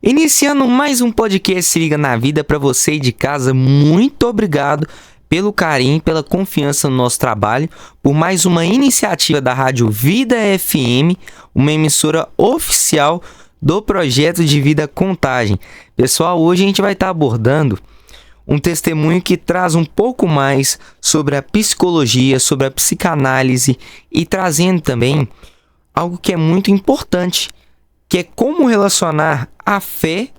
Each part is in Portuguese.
Iniciando mais um podcast Se Liga na Vida para você aí de casa, muito obrigado pelo carinho, pela confiança no nosso trabalho, por mais uma iniciativa da Rádio Vida FM, uma emissora oficial do projeto de Vida Contagem. Pessoal, hoje a gente vai estar abordando um testemunho que traz um pouco mais sobre a psicologia, sobre a psicanálise e trazendo também algo que é muito importante, que é como relacionar a fé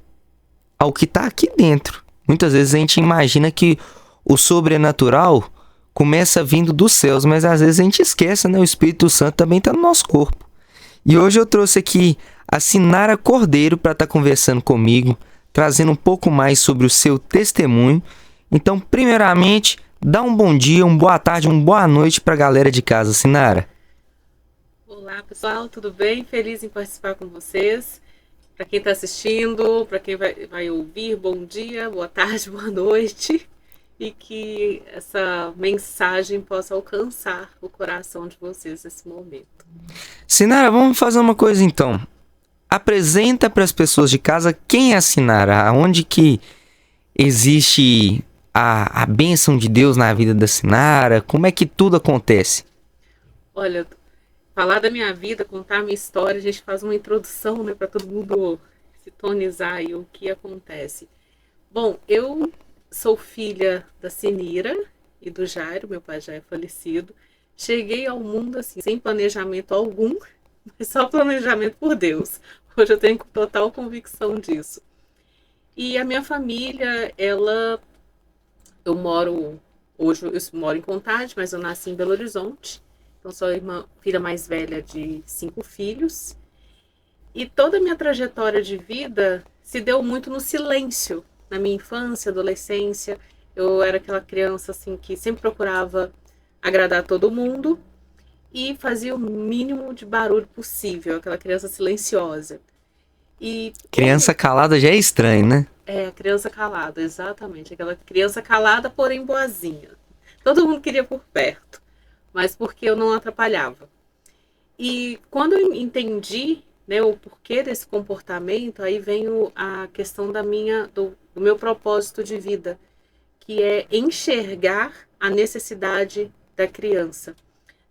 ao que está aqui dentro. Muitas vezes a gente imagina que o sobrenatural começa vindo dos céus, mas às vezes a gente esquece, né? O Espírito Santo também está no nosso corpo. E hoje eu trouxe aqui a Sinara Cordeiro para estar conversando comigo, trazendo um pouco mais sobre o seu testemunho. Então, primeiramente, dá um bom dia, uma boa tarde, uma boa noite para a galera de casa, Sinara. Olá pessoal, tudo bem? Feliz em participar com vocês. Para quem está assistindo, para quem vai ouvir, bom dia, boa tarde, boa noite. E que essa mensagem possa alcançar o coração de vocês nesse momento. Sinara, vamos fazer uma coisa então. Apresenta para as pessoas de casa quem é a Sinara, onde que existe a bênção de Deus na vida da Sinara, como é que tudo acontece? Olha, falar da minha vida, contar a minha história, a gente faz uma introdução, né, para todo mundo sintonizar aí o que acontece. Bom, eu sou filha da Sinira e do Jairo, meu pai já é falecido. Cheguei ao mundo assim, sem planejamento algum, mas só planejamento por Deus. Hoje eu tenho total convicção disso. E a minha família, hoje eu moro em Contagem, mas eu nasci em Belo Horizonte. Então sou a filha mais velha de 5 filhos. E toda a minha trajetória de vida se deu muito no silêncio. Na minha infância, adolescência, eu era aquela criança assim que sempre procurava agradar todo mundo e fazia o mínimo de barulho possível, aquela criança silenciosa. E Criança calada já é estranho, né? a criança calada, exatamente. Aquela criança calada, porém boazinha. Todo mundo queria por perto, mas porque eu não atrapalhava. E quando eu entendi, né, o porquê desse comportamento, aí vem a questão do meu propósito de vida, que é enxergar a necessidade da criança.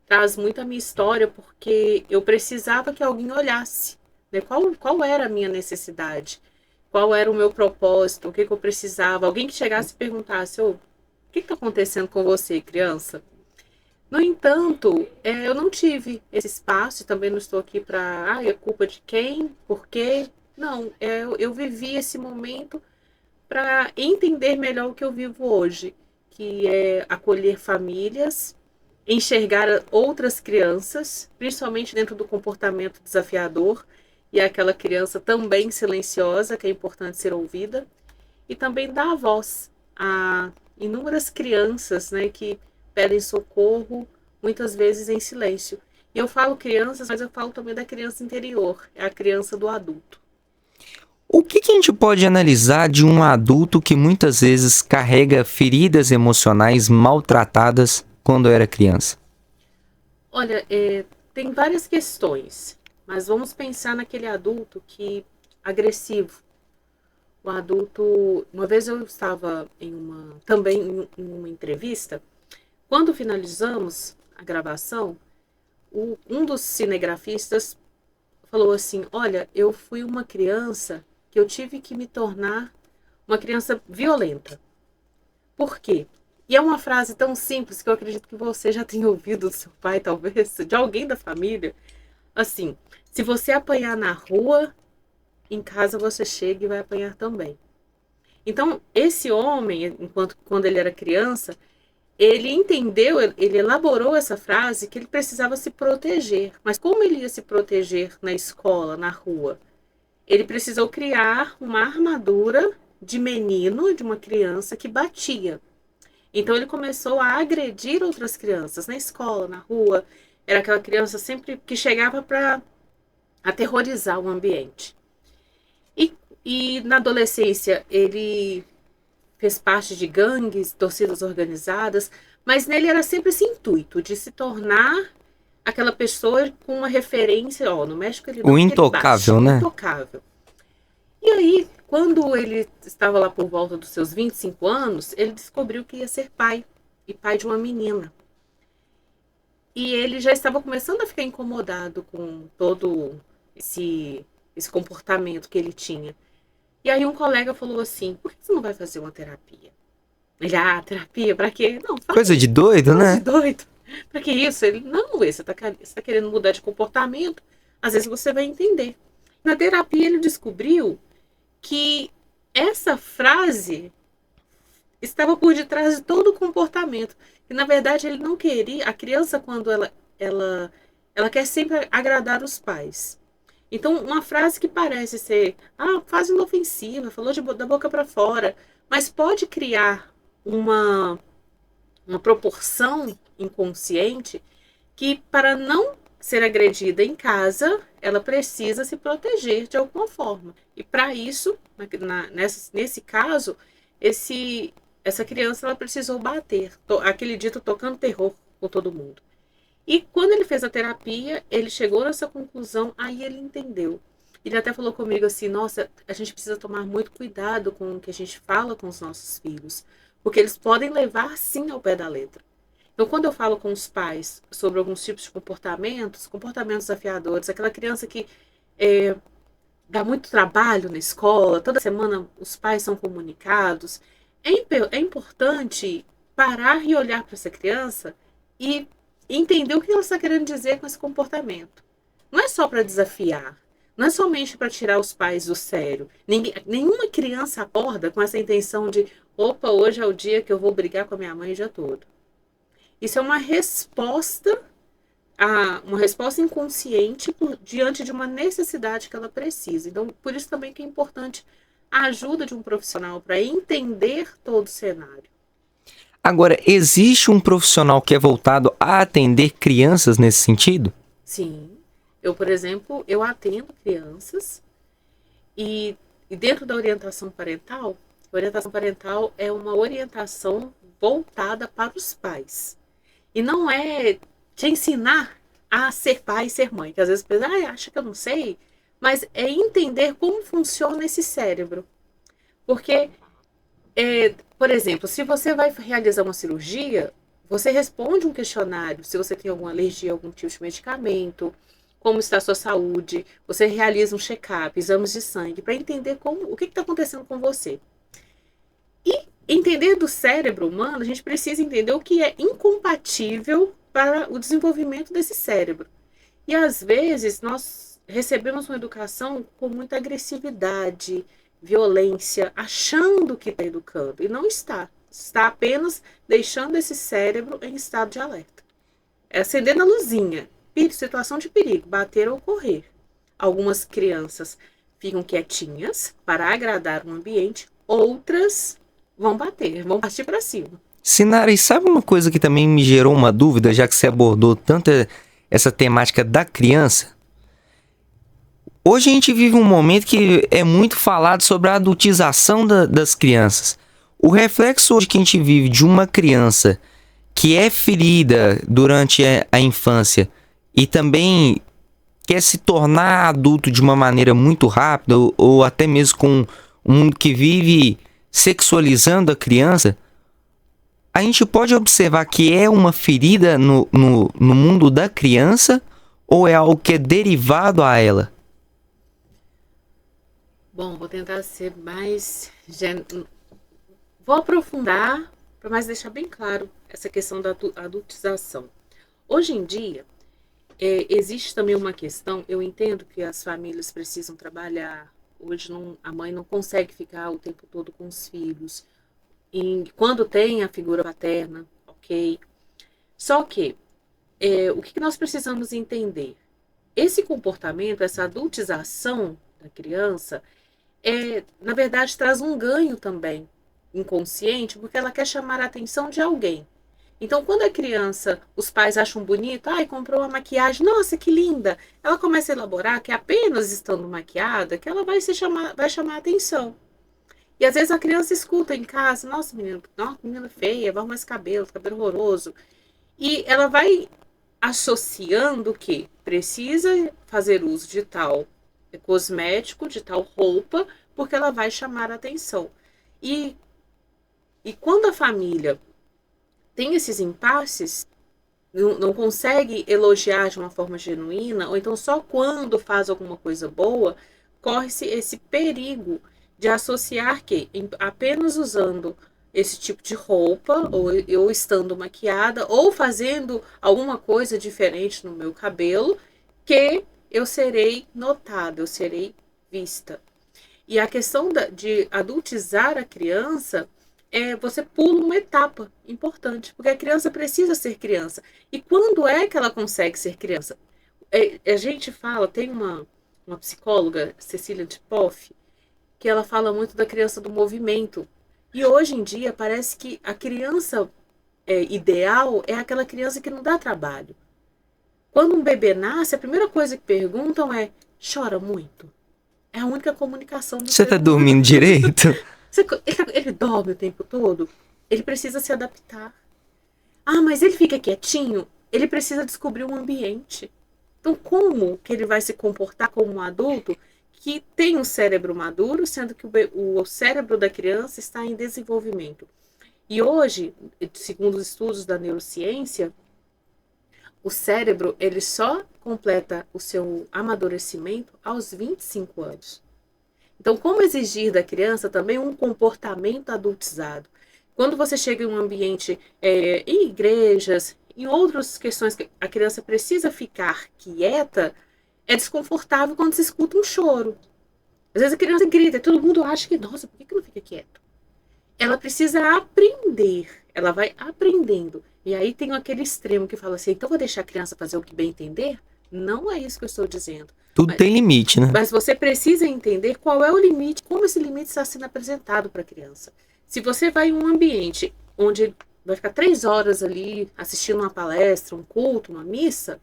Traz muito a minha história, porque eu precisava que alguém olhasse, né, qual era a minha necessidade, qual era o meu propósito, o que eu precisava. Alguém que chegasse e perguntasse, o que está acontecendo com você, criança? No entanto, eu não tive esse espaço, também não estou aqui para, é culpa de quem, por quê? Não, eu vivi esse momento para entender melhor o que eu vivo hoje, que é acolher famílias, enxergar outras crianças, principalmente dentro do comportamento desafiador, e aquela criança também silenciosa, que é importante ser ouvida, e também dar voz a inúmeras crianças, né, que pedem socorro, muitas vezes em silêncio. E eu falo crianças, mas eu falo também da criança interior, é a criança do adulto. O que a gente pode analisar de um adulto que muitas vezes carrega feridas emocionais maltratadas quando era criança? Olha, tem várias questões, mas vamos pensar naquele adulto agressivo. O adulto, uma vez eu estava também em uma entrevista. Quando finalizamos a gravação, um dos cinegrafistas falou assim, olha, eu fui uma criança que eu tive que me tornar uma criança violenta. Por quê? E é uma frase tão simples que eu acredito que você já tenha ouvido do seu pai, talvez, de alguém da família. Assim, se você apanhar na rua, em casa você chega e vai apanhar também. Então, esse homem, quando ele era criança, ele entendeu, ele elaborou essa frase que ele precisava se proteger. Mas como ele ia se proteger na escola, na rua? Ele precisou criar uma armadura de menino, de uma criança que batia. Então ele começou a agredir outras crianças na escola, na rua. Era aquela criança sempre que chegava para aterrorizar o ambiente. E na adolescência ele fez parte de gangues, torcidas organizadas, mas nele era sempre esse intuito de se tornar aquela pessoa com uma referência, no México ele não, O intocável, né? Intocável. E aí, quando ele estava lá por volta dos seus 25 anos, ele descobriu que ia ser pai, e pai de uma menina. E ele já estava começando a ficar incomodado com todo esse comportamento que ele tinha. E aí um colega falou assim, por que você não vai fazer uma terapia? Ele, terapia, pra quê? Não, Coisa faz. de doido, Coisa de né? doido. Pra que isso? Ele, não, você tá querendo mudar de comportamento, às vezes você vai entender. Na terapia ele descobriu que essa frase estava por detrás de todo o comportamento. E na verdade ele não queria, a criança quando ela quer sempre agradar os pais. Então, uma frase que parece ser, frase inofensiva, falou da boca para fora, mas pode criar uma proporção inconsciente que, para não ser agredida em casa, ela precisa se proteger de alguma forma. E para isso, nesse caso, essa criança ela precisou bater, aquele dito tocando terror com todo mundo. E quando ele fez a terapia, ele chegou nessa conclusão, aí ele entendeu. Ele até falou comigo assim, nossa, a gente precisa tomar muito cuidado com o que a gente fala com os nossos filhos, porque eles podem levar sim ao pé da letra. Então, quando eu falo com os pais sobre alguns tipos de comportamentos desafiadores, aquela criança que dá muito trabalho na escola, toda semana os pais são comunicados, é importante parar e olhar para essa criança e entender o que ela está querendo dizer com esse comportamento. Não é só para desafiar, não é somente para tirar os pais do sério. Nenhuma criança acorda com essa intenção de, opa, hoje é o dia que eu vou brigar com a minha mãe o dia todo. Isso é uma resposta inconsciente diante de uma necessidade que ela precisa. Então, por isso também que é importante a ajuda de um profissional para entender todo o cenário. Agora, existe um profissional que é voltado a atender crianças nesse sentido? Sim. Eu, por exemplo, eu atendo crianças e dentro da orientação parental é uma orientação voltada para os pais. E não é te ensinar a ser pai e ser mãe, que às vezes pensa, acha que eu não sei, mas é entender como funciona esse cérebro. Porque, por exemplo, se você vai realizar uma cirurgia, você responde um questionário, se você tem alguma alergia a algum tipo de medicamento, como está a sua saúde, você realiza um check-up, exames de sangue, para entender o que está acontecendo com você. E entender do cérebro humano, a gente precisa entender o que é incompatível para o desenvolvimento desse cérebro. E às vezes nós recebemos uma educação com muita agressividade, violência, achando que está educando. E não está. Está apenas deixando esse cérebro em estado de alerta. É acendendo a luzinha. Situação de perigo, bater ou correr. Algumas crianças ficam quietinhas para agradar o ambiente, outras vão bater, vão partir para cima. Sinara, e sabe uma coisa que também me gerou uma dúvida, já que você abordou tanto essa temática da criança? Hoje a gente vive um momento que é muito falado sobre a adultização das crianças. O reflexo hoje que a gente vive de uma criança que é ferida durante a infância e também quer se tornar adulto de uma maneira muito rápida, ou até mesmo com um mundo que vive sexualizando a criança, a gente pode observar que é uma ferida no mundo da criança ou é algo que é derivado a ela? Bom, vou tentar ser mais... Vou aprofundar para mais deixar bem claro essa questão da adultização. Hoje em dia, existe também uma questão, eu entendo que as famílias precisam trabalhar, hoje a mãe não consegue ficar o tempo todo com os filhos, e quando tem a figura paterna, ok? Só que, o que nós precisamos entender? Esse comportamento, essa adultização da criança, na verdade traz um ganho também inconsciente, porque ela quer chamar a atenção de alguém. Então, quando a criança, os pais acham bonito, comprou uma maquiagem, nossa, que linda. Ela começa a elaborar que apenas estando maquiada, que ela vai chamar a atenção. E às vezes a criança escuta em casa, nossa, menina feia, vai arrumar esse cabelo horroroso. E ela vai associando que precisa fazer uso de tal cosmético, de tal roupa, porque ela vai chamar a atenção. E quando a família tem esses impasses, não consegue elogiar de uma forma genuína, ou então só quando faz alguma coisa boa, corre-se esse perigo de associar que apenas usando esse tipo de roupa, ou estando maquiada, ou fazendo alguma coisa diferente no meu cabelo, que eu serei notada, eu serei vista. E a questão de adultizar a criança você pula uma etapa importante, porque a criança precisa ser criança. E quando é que ela consegue ser criança? A gente fala, tem uma psicóloga, Cecília de Poff, que ela fala muito da criança do movimento. E hoje em dia parece que a criança ideal é aquela criança que não dá trabalho. Quando um bebê nasce, a primeira coisa que perguntam é: chora muito? É a única comunicação do Você ser tá humano. dormindo direito? Ele dorme o tempo todo? Ele precisa se adaptar. Ah, mas ele fica quietinho? Ele precisa descobrir um ambiente. Então, como que ele vai se comportar como um adulto que tem um cérebro maduro, sendo que o cérebro da criança está em desenvolvimento? E hoje, segundo os estudos da neurociência, o cérebro ele só completa o seu amadurecimento aos 25 anos. Então, como exigir da criança também um comportamento adultizado? Quando você chega em um ambiente, em igrejas, em outras questões que a criança precisa ficar quieta, é desconfortável quando se escuta um choro. Às vezes a criança grita e todo mundo acha que, nossa, por que não fica quieto? Ela precisa aprender, ela vai aprendendo. E aí tem aquele extremo que fala assim, então vou deixar a criança fazer o que bem entender? Não é isso que eu estou dizendo. Tudo tem limite, né? Mas você precisa entender qual é o limite, como esse limite está sendo apresentado para a criança. Se você vai em um ambiente onde vai ficar 3 horas ali assistindo uma palestra, um culto, uma missa,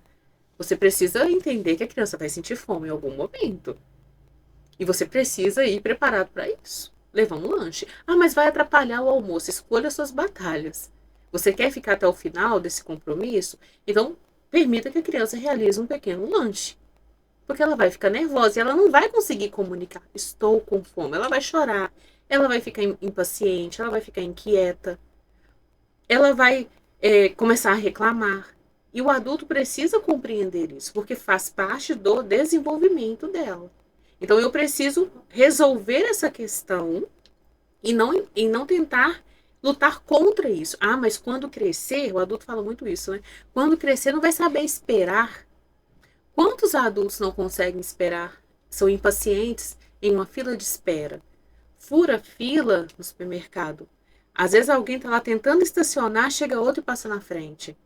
você precisa entender que a criança vai sentir fome em algum momento. E você precisa ir preparado para isso. Levar um lanche. Ah, mas vai atrapalhar o almoço. Escolha suas batalhas. Você quer ficar até o final desse compromisso? Então, permita que a criança realize um pequeno lanche. Porque ela vai ficar nervosa e ela não vai conseguir comunicar. Estou com fome. Ela vai chorar. Ela vai ficar impaciente. Ela vai ficar inquieta. Ela vai começar a reclamar. E o adulto precisa compreender isso. Porque faz parte do desenvolvimento dela. Então, eu preciso resolver essa questão e não tentar lutar contra isso. Ah, mas quando crescer, o adulto fala muito isso, né? Quando crescer, não vai saber esperar. Quantos adultos não conseguem esperar? São impacientes em uma fila de espera. Fura fila no supermercado. Às vezes alguém está lá tentando estacionar, chega outro e passa na frente.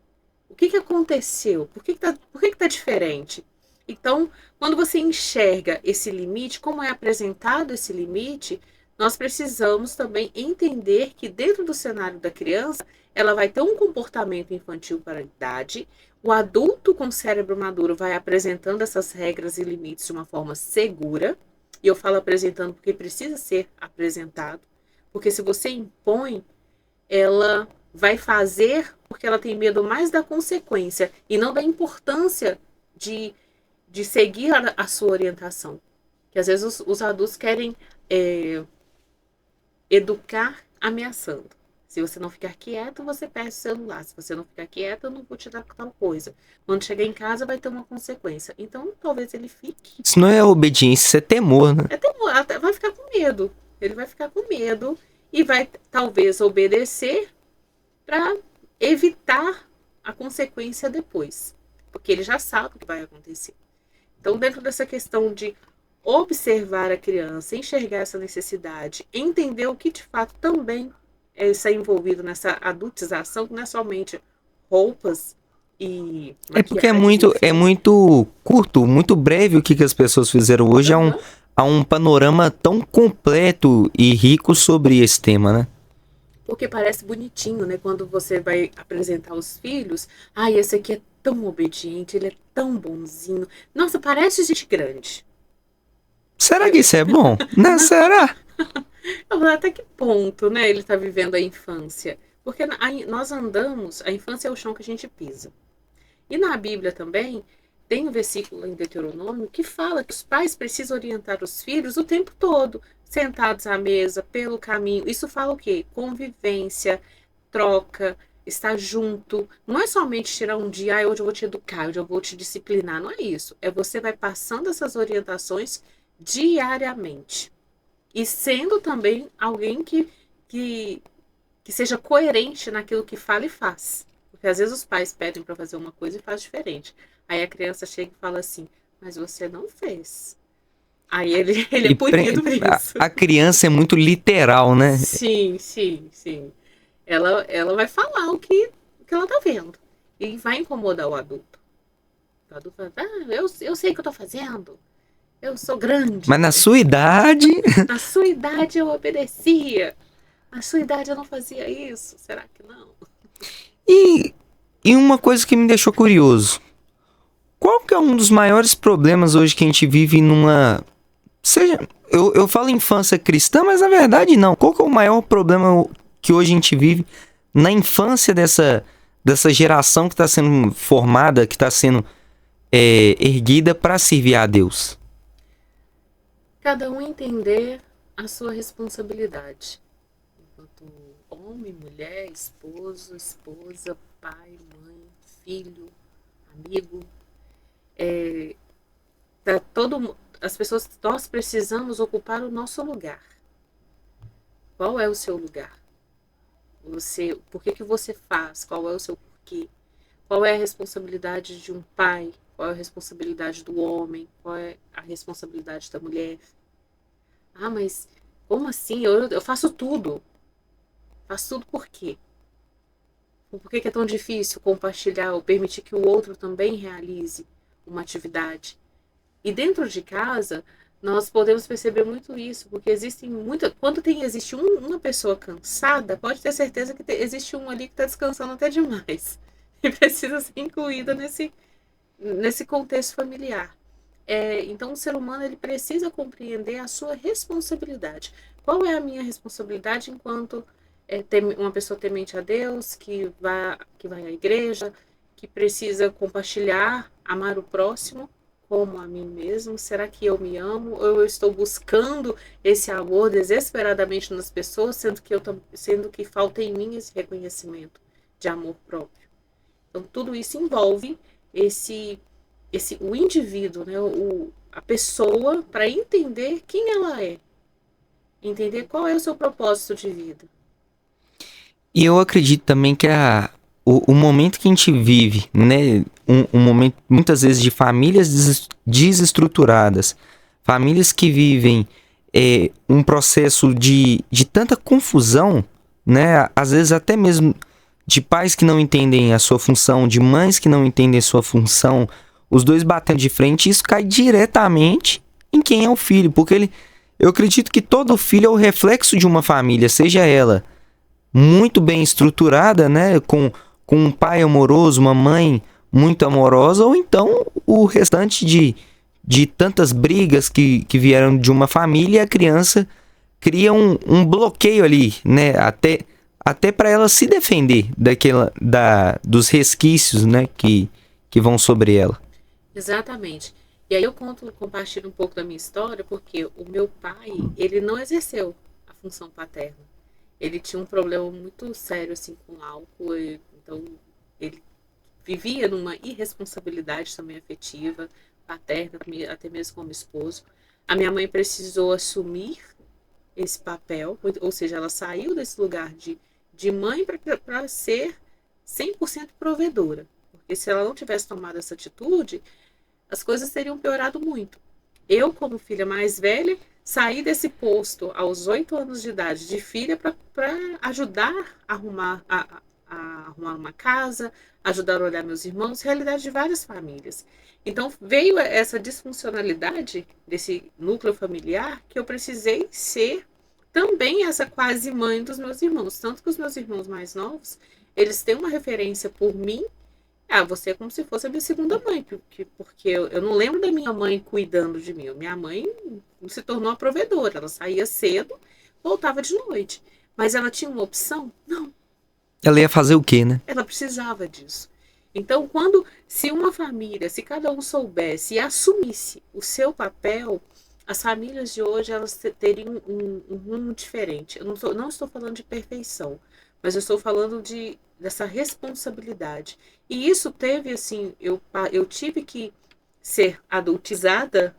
O que aconteceu? Por que tá diferente? Então, quando você enxerga esse limite, como é apresentado esse limite, nós precisamos também entender que dentro do cenário da criança, ela vai ter um comportamento infantil para a idade, o adulto com cérebro maduro vai apresentando essas regras e limites de uma forma segura, e eu falo apresentando porque precisa ser apresentado, porque se você impõe, ela vai fazer porque ela tem medo mais da consequência e não da importância de seguir a sua orientação. Que às vezes os adultos querem educar ameaçando. Se você não ficar quieto, você perde o celular. Se você não ficar quieto, eu não vou te dar tal coisa. Quando chegar em casa, vai ter uma consequência. Então, talvez ele fique. Isso não é obediência, isso é temor, né? É temor, vai ficar com medo. Ele vai ficar com medo e vai, talvez, obedecer para evitar a consequência depois. Porque ele já sabe o que vai acontecer. Então, dentro dessa questão de observar a criança, enxergar essa necessidade, entender o que de fato também está envolvido nessa adultização, que não é somente roupas e É porque maquiagem, é muito curto, muito breve o que as pessoas fizeram hoje. Há um panorama tão completo e rico sobre esse tema, né? Porque parece bonitinho, né? Quando você vai apresentar os filhos. Ai, esse aqui é tão obediente, ele é tão bonzinho. Nossa, parece gente grande. Será que isso é bom? Não, será? Eu falo, até que ponto, né? Ele tá vivendo a infância. Porque nós andamos, a infância é o chão que a gente pisa. E na Bíblia também, tem um versículo em Deuteronômio que fala que os pais precisam orientar os filhos o tempo todo, sentados à mesa, pelo caminho. Isso fala o quê? Convivência, troca, estar junto. Não é somente tirar um dia, hoje eu vou te educar, hoje eu vou te disciplinar. Não é isso. É você vai passando essas orientações diariamente. E sendo também alguém que, que seja coerente naquilo que fala e faz. Porque às vezes os pais pedem para fazer uma coisa e faz diferente. Aí a criança chega e fala assim, mas você não fez. Aí ele é punido por isso. A criança é muito literal, né? Sim, sim, sim. Ela vai falar o que ela tá vendo. E vai incomodar o adulto. O adulto vai falar, eu sei o que eu tô fazendo. Eu sou grande. Mas na sua idade... Na sua idade eu obedecia. Na sua idade eu não fazia isso. Será que não? E uma coisa que me deixou curioso. Qual que é um dos maiores problemas hoje que a gente vive numa... Eu falo infância cristã, mas na verdade não. Qual que é o maior problema que hoje a gente vive na infância dessa geração que está sendo formada, que está sendo erguida para servir a Deus? Cada um entender a sua responsabilidade. Enquanto homem, mulher, esposo, esposa, pai, mãe, filho, amigo. As pessoas, nós precisamos ocupar o nosso lugar. Qual é o seu lugar? Por que você faz? Qual é o seu porquê? Qual é a responsabilidade de um pai? Qual é a responsabilidade do homem? Qual é a responsabilidade da mulher? Ah, mas como assim? Eu faço tudo. Faço tudo por quê? Por que é tão difícil compartilhar ou permitir que o outro também realize uma atividade? E dentro de casa, nós podemos perceber muito isso, porque quando existe uma pessoa cansada, pode ter certeza que existe um ali que está descansando até demais. E precisa ser incluída nesse contexto familiar. Então, o ser humano ele precisa compreender a sua responsabilidade. Qual é a minha responsabilidade enquanto uma pessoa temente a Deus, que vai à igreja, que precisa compartilhar, amar o próximo como a mim mesmo? Será que eu me amo? Ou eu estou buscando esse amor desesperadamente nas pessoas, sendo que falta em mim esse reconhecimento de amor próprio? Então, tudo isso envolve o indivíduo, né? A pessoa, para entender quem ela é. Entender qual é o seu propósito de vida. E eu acredito também que o momento que a gente vive, né, um momento muitas vezes de famílias desestruturadas, famílias que vivem um processo de tanta confusão, né, às vezes até mesmo de pais que não entendem a sua função, de mães que não entendem a sua função, os dois batendo de frente, isso cai diretamente em quem é o filho, porque eu acredito que todo filho é o reflexo de uma família, seja ela muito bem estruturada, né, com um pai amoroso, uma mãe muito amorosa, ou então o restante de tantas brigas que vieram de uma família, e a criança cria um bloqueio ali, né, até para ela se defender dos resquícios, né, que vão sobre ela. Exatamente. E aí eu compartilho um pouco da minha história, porque o meu pai, ele não exerceu a função paterna. Ele tinha um problema muito sério assim com álcool, então ele vivia numa irresponsabilidade também afetiva, paterna, até mesmo como esposo. A minha mãe precisou assumir esse papel, ou seja, ela saiu desse lugar de mãe para ser 100% provedora. Porque se ela não tivesse tomado essa atitude, as coisas teriam piorado muito. Eu, como filha mais velha, saí desse posto aos 8 anos de idade de filha para ajudar a arrumar uma casa, ajudar a olhar meus irmãos, realidade de várias famílias. Então veio essa disfuncionalidade desse núcleo familiar que eu precisei ser também essa quase mãe dos meus irmãos. Tanto que os meus irmãos mais novos, eles têm uma referência por mim. Você é como se fosse a minha segunda mãe, porque eu não lembro da minha mãe cuidando de mim. Minha mãe se tornou a provedora, ela saía cedo, voltava de noite. Mas ela tinha uma opção? Não. Ela ia fazer o quê, né? Ela precisava disso. Então, se uma família, se cada um soubesse e assumisse o seu papel, as famílias de hoje elas teriam um rumo diferente. Eu não estou falando de perfeição, mas eu estou falando dessa responsabilidade. E isso teve, assim, eu tive que ser adultizada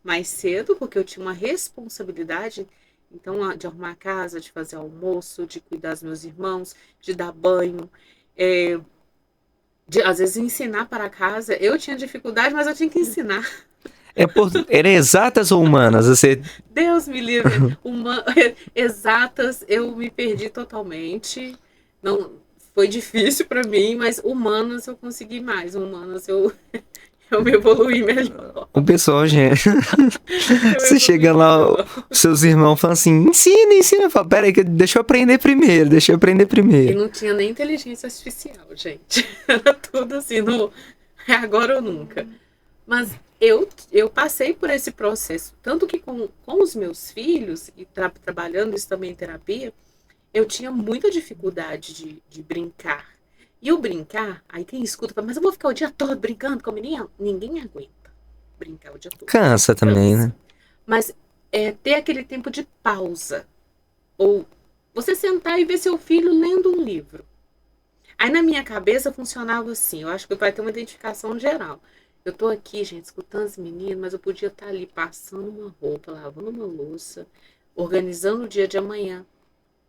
mais cedo, porque eu tinha uma responsabilidade, então, de arrumar a casa, de fazer almoço, de cuidar dos meus irmãos, de dar banho, é, às vezes ensinar para casa. Eu tinha dificuldade, mas eu tinha que ensinar. Era exatas ou humanas? Você... Deus me livre. Exatas, eu me perdi totalmente. Não foi difícil para mim, mas humanas eu consegui mais. Humanas eu me evoluí melhor. O pessoal, gente. Você chega lá, os seus irmãos falam assim: ensina. Eu falo: peraí, deixa eu aprender primeiro. E não tinha nem inteligência artificial, gente. Era tudo assim, é agora ou nunca. Mas eu passei por esse processo. Tanto que com os meus filhos, e trabalhando isso também em terapia, eu tinha muita dificuldade de brincar. E o brincar, aí quem escuta fala, mas eu vou ficar o dia todo brincando com a menina? Ninguém aguenta brincar o dia todo. Cansa também, né? Mas ter aquele tempo de pausa. Ou você sentar e ver seu filho lendo um livro. Aí na minha cabeça funcionava assim, eu acho que vai ter uma identificação geral. Eu tô aqui, gente, escutando as meninas, mas eu podia estar ali passando uma roupa, lavando uma louça, organizando o dia de amanhã.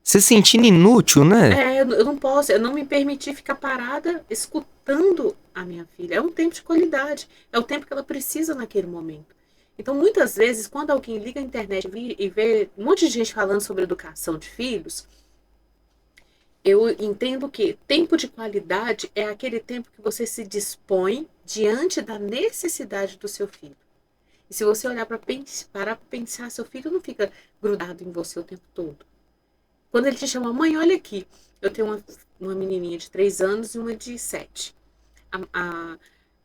Se sentindo inútil, né? Eu não posso, eu não me permiti ficar parada escutando a minha filha. É um tempo de qualidade, é o tempo que ela precisa naquele momento. Então, muitas vezes, quando alguém liga a internet e vê um monte de gente falando sobre educação de filhos, eu entendo que tempo de qualidade é aquele tempo que você se dispõe diante da necessidade do seu filho. E se você olhar para pensar, seu filho não fica grudado em você o tempo todo. Quando ele te chama, mãe, olha aqui. Eu tenho uma menininha de 3 anos e uma de 7. A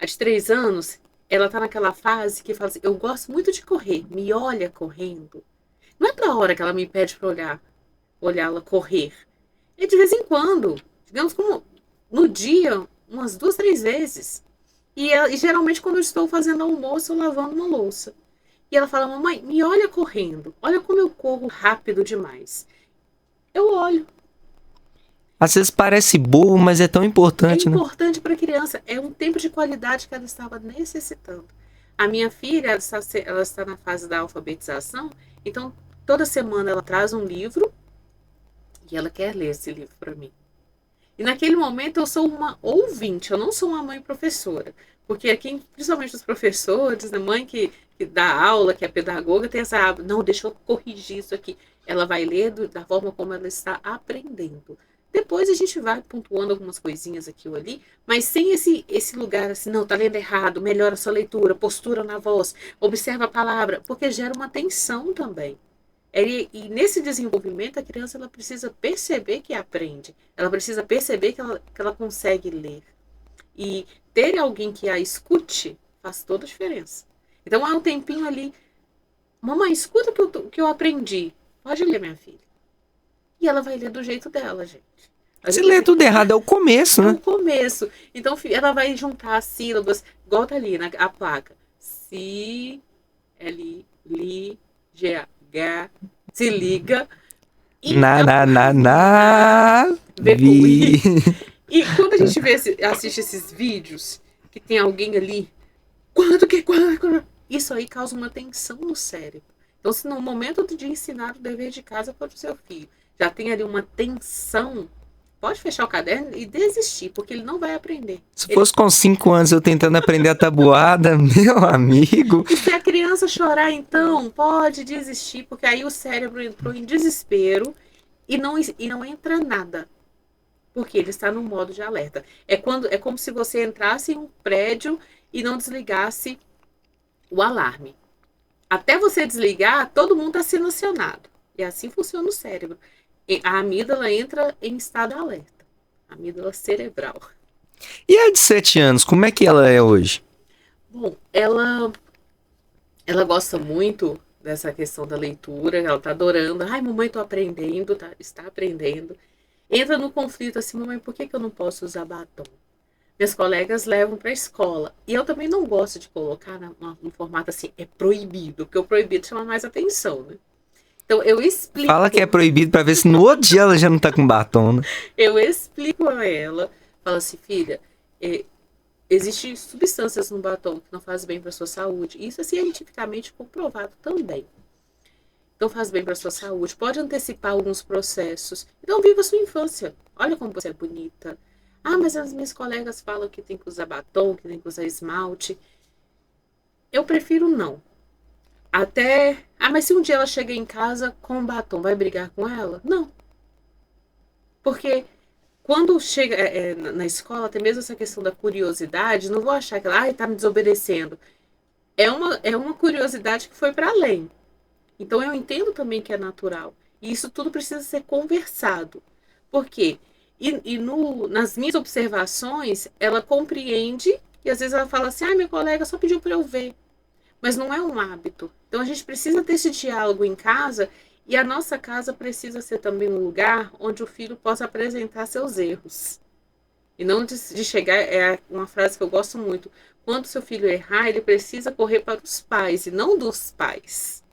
de 3 anos, ela tá naquela fase que fala assim, eu gosto muito de correr, me olha correndo. Não é toda hora que ela me pede para olhá-la correr. É de vez em quando, digamos como no dia, umas 2, 3 vezes. E geralmente quando eu estou fazendo almoço ou lavando uma louça. E ela fala, mamãe, me olha correndo, olha como eu corro rápido demais. Eu olho. Às vezes parece bobo, mas é tão importante, né? É importante para a criança. É um tempo de qualidade que ela estava necessitando. A minha filha, ela está na fase da alfabetização, então toda semana ela traz um livro e ela quer ler esse livro para mim. E naquele momento eu sou uma ouvinte, eu não sou uma mãe professora. Porque aqui, principalmente os professores, a mãe que dá aula, que é pedagoga, tem essa, não, deixa eu corrigir isso aqui. Ela vai ler da forma como ela está aprendendo. Depois a gente vai pontuando algumas coisinhas aqui ou ali, mas sem esse lugar assim, não, tá lendo errado, melhora a sua leitura, postura na voz, observa a palavra, porque gera uma tensão também. E nesse desenvolvimento, a criança ela precisa perceber que aprende, ela precisa perceber que ela consegue ler. E ter alguém que a escute faz toda a diferença. Então há um tempinho ali, mamãe, escuta o que eu aprendi. Pode ler, minha filha. E ela vai ler do jeito dela, gente. Se ler tudo errado, é o começo, né? É o começo. Então ela vai juntar as sílabas, igual tá ali a placa. Si, L, Li, G, H, se liga. E Vi. E quando a gente assiste esses vídeos, que tem alguém ali, quando? Isso aí causa uma tensão no cérebro. Então, se no momento de ensinar o dever de casa para o seu filho, já tem ali uma tensão, pode fechar o caderno e desistir, porque ele não vai aprender. Se fosse com 5 anos eu tentando aprender a tabuada, meu amigo. E se a criança chorar, então, pode desistir, porque aí o cérebro entrou em desespero e não entra nada. Porque ele está no modo de alerta. É como se você entrasse em um prédio e não desligasse o alarme. Até você desligar, todo mundo está sendo acionado. E assim funciona o cérebro. A amígdala entra em estado de alerta. A amígdala cerebral. E a de 7 anos, como é que ela é hoje? Bom, ela gosta muito dessa questão da leitura. Ela está adorando. Ai, mamãe, estou aprendendo. Está aprendendo. Entra no conflito assim, mamãe, por que eu não posso usar batom? Meus colegas levam para a escola. E eu também não gosto de colocar no formato assim, é proibido, porque o proibido chama mais atenção, né? Então eu explico. Fala que é proibido pra ver se no outro dia ela já não tá com batom, né? Eu explico a ela, falo assim, filha, existem substâncias no batom que não faz bem para sua saúde. Isso é cientificamente comprovado também. Então faz bem para sua saúde, pode antecipar alguns processos. Então viva a sua infância. Olha como você é bonita. Ah, mas as minhas colegas falam que tem que usar batom, que tem que usar esmalte. Eu prefiro não. Até. Ah, mas se um dia ela chega em casa com batom, vai brigar com ela? Não. Porque quando chega na escola, tem mesmo essa questão da curiosidade, não vou achar que ela tá me desobedecendo. É uma curiosidade que foi para além. Então eu entendo também que é natural. E isso tudo precisa ser conversado. Por quê? Nas minhas observações, ela compreende e às vezes ela fala assim, minha colega só pediu para eu ver. Mas não é um hábito. Então a gente precisa ter esse diálogo em casa e a nossa casa precisa ser também um lugar onde o filho possa apresentar seus erros. E não de chegar, é uma frase que eu gosto muito. Quando seu filho errar, ele precisa correr para os pais e não dos pais.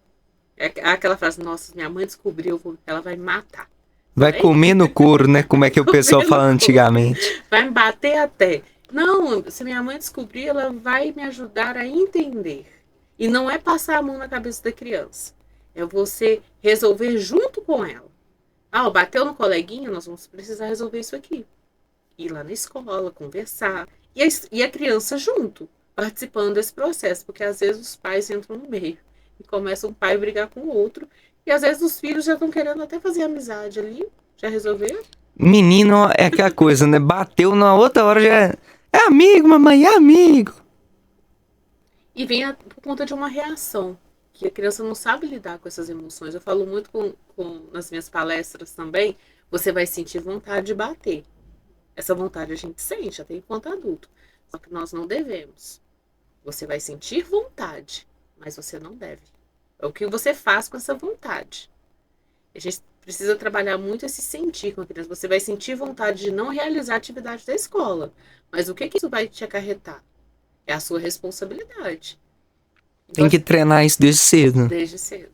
É aquela frase, nossa, minha mãe descobriu, ela vai me matar. Vai comer no couro, né? Como é que o pessoal fala antigamente. Vai me bater até. Não, se minha mãe descobrir, ela vai me ajudar a entender. E não é passar a mão na cabeça da criança. É você resolver junto com ela. Bateu no coleguinha, nós vamos precisar resolver isso aqui. Ir lá na escola, conversar. E a criança junto, participando desse processo. Porque às vezes os pais entram no meio. E começa um pai a brigar com o outro. E às vezes os filhos já estão querendo até fazer amizade ali. Já resolveram? Menino é aquela coisa, né? Bateu na outra hora já é amigo, mamãe, é amigo. E vem por conta de uma reação. Que a criança não sabe lidar com essas emoções. Eu falo muito nas minhas palestras também. Você vai sentir vontade de bater. Essa vontade a gente sente até enquanto adulto. Só que nós não devemos. Você vai sentir vontade, mas você não deve. É o que você faz com essa vontade. A gente precisa trabalhar muito esse sentir com a criança. Você vai sentir vontade de não realizar a atividade da escola. Mas o que isso vai te acarretar? É a sua responsabilidade. Então, tem que treinar isso desde cedo. Né? Desde cedo.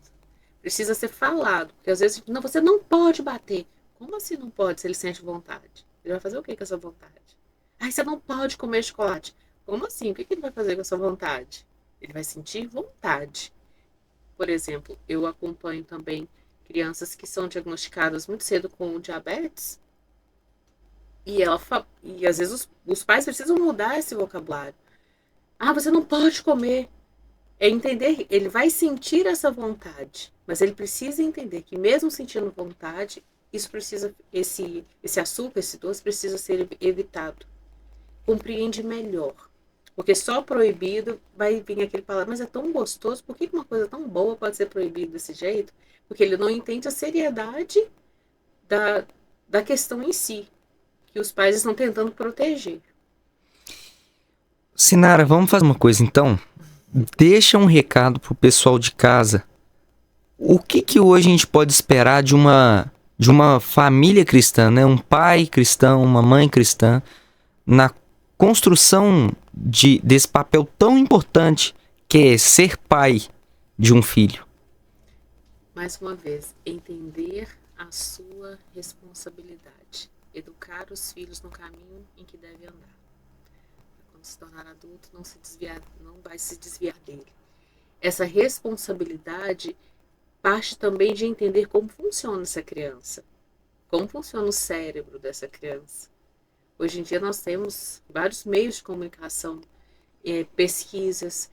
Precisa ser falado. Porque às vezes, não, você não pode bater. Como assim não pode se ele sente vontade? Ele vai fazer o que com essa vontade? Você não pode comer chocolate. Como assim? O que ele vai fazer com essa vontade? Ele vai sentir vontade. Por exemplo, eu acompanho também crianças que são diagnosticadas muito cedo com diabetes. E às vezes os pais precisam mudar esse vocabulário. Você não pode comer. É entender, ele vai sentir essa vontade, mas ele precisa entender que mesmo sentindo vontade, esse açúcar, esse doce precisa ser evitado. Compreende melhor. Porque só proibido vai vir aquele palavra, mas é tão gostoso, por que uma coisa tão boa pode ser proibida desse jeito? Porque ele não entende a seriedade da questão em si, que os pais estão tentando proteger. Sinara, vamos fazer uma coisa então? Deixa um recado pro pessoal de casa. O que hoje a gente pode esperar de uma família cristã, né? Um pai cristão, uma mãe cristã, na construção desse papel tão importante que é ser pai de um filho? Mais uma vez, entender a sua responsabilidade. Educar os filhos no caminho em que devem andar. Quando se tornar adulto, não vai se desviar dele. Essa responsabilidade parte também de entender como funciona essa criança. Como funciona o cérebro dessa criança. Hoje em dia nós temos vários meios de comunicação, pesquisas,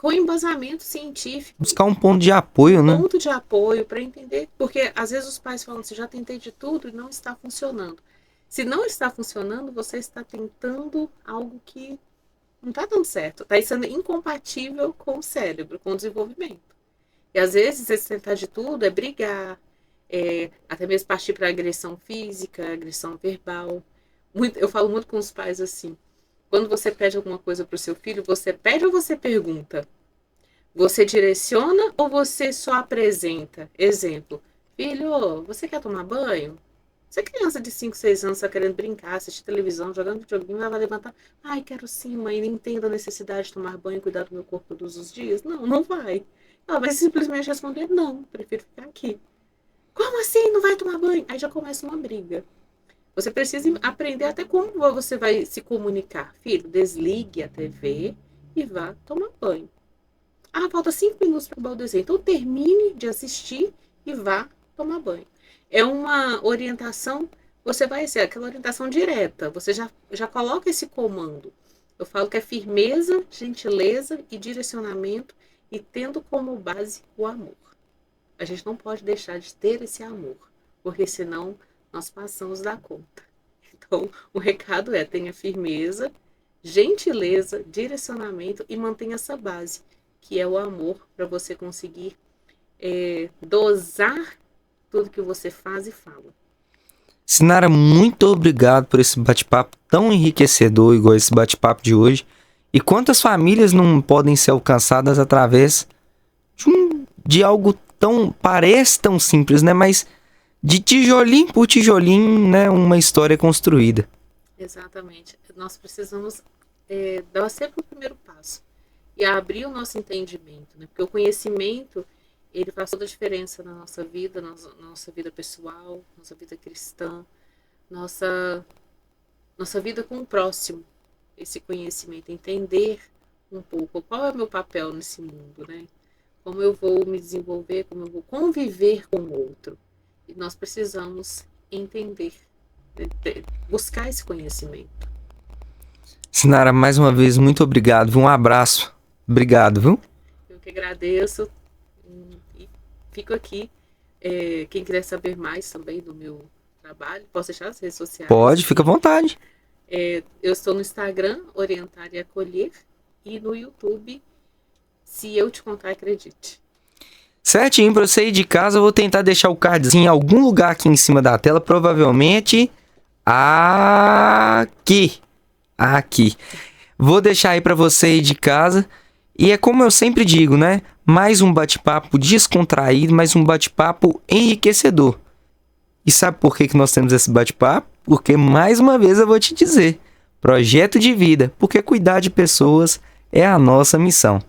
com embasamento científico. Buscar um ponto de apoio, né? Um ponto de apoio para entender. Porque às vezes os pais falam assim, já tentei de tudo e não está funcionando. Se não está funcionando, você está tentando algo que não está dando certo. Está sendo incompatível com o cérebro, com o desenvolvimento. E às vezes esse tentar de tudo é brigar, até mesmo partir para agressão física, agressão verbal. Eu falo muito com os pais assim, quando você pede alguma coisa para o seu filho, você pede ou você pergunta? Você direciona ou você só apresenta? Exemplo, filho, você quer tomar banho? Se a criança de 5, 6 anos está querendo brincar, assistir televisão, jogando videogame, ela vai levantar. Ai, quero sim, mãe, não entendo a necessidade de tomar banho e cuidar do meu corpo todos os dias. Não, não vai. Ela vai simplesmente responder, não, prefiro ficar aqui. Como assim não vai tomar banho? Aí já começa uma briga. Você precisa aprender até como você vai se comunicar. Filho, desligue a TV e vá tomar banho. Ah, falta 5 minutos para acabar o desenho. Então termine de assistir e vá tomar banho. É uma orientação, você vai ser aquela orientação direta. Você já coloca esse comando. Eu falo que é firmeza, gentileza e direcionamento e tendo como base o amor. A gente não pode deixar de ter esse amor, porque senão nós passamos da conta. Então, o recado é: tenha firmeza, gentileza, direcionamento e mantenha essa base, que é o amor, para você conseguir dosar tudo que você faz e fala. Sinara, muito obrigado por esse bate-papo tão enriquecedor, igual esse bate-papo de hoje. E quantas famílias não podem ser alcançadas através de algo tão, parece tão simples, né? Mas de tijolinho por tijolinho, né? Uma história construída. Exatamente. Nós precisamos dar sempre o primeiro passo e abrir o nosso entendimento, né? Porque o conhecimento, ele faz toda a diferença na nossa vida pessoal, nossa vida cristã, nossa vida com o próximo. Esse conhecimento, entender um pouco qual é o meu papel nesse mundo, né? Como eu vou me desenvolver, como eu vou conviver com o outro. E nós precisamos entender, buscar esse conhecimento. Sinara, mais uma vez, muito obrigado, viu? Um abraço. Obrigado, viu? Eu que agradeço e fico aqui. Quem quiser saber mais também do meu trabalho, posso deixar as redes sociais? Pode, fica à vontade. Eu estou no Instagram, Orientar e Acolher, e no YouTube, Se Eu Te Contar, Acredite. Certinho, para você ir de casa, eu vou tentar deixar o cardzinho em algum lugar aqui em cima da tela, provavelmente aqui. Vou deixar aí para você ir de casa. E é como eu sempre digo, né? Mais um bate-papo descontraído, mais um bate-papo enriquecedor. E sabe por que nós temos esse bate-papo? Porque, mais uma vez, eu vou te dizer, projeto de vida, porque cuidar de pessoas é a nossa missão.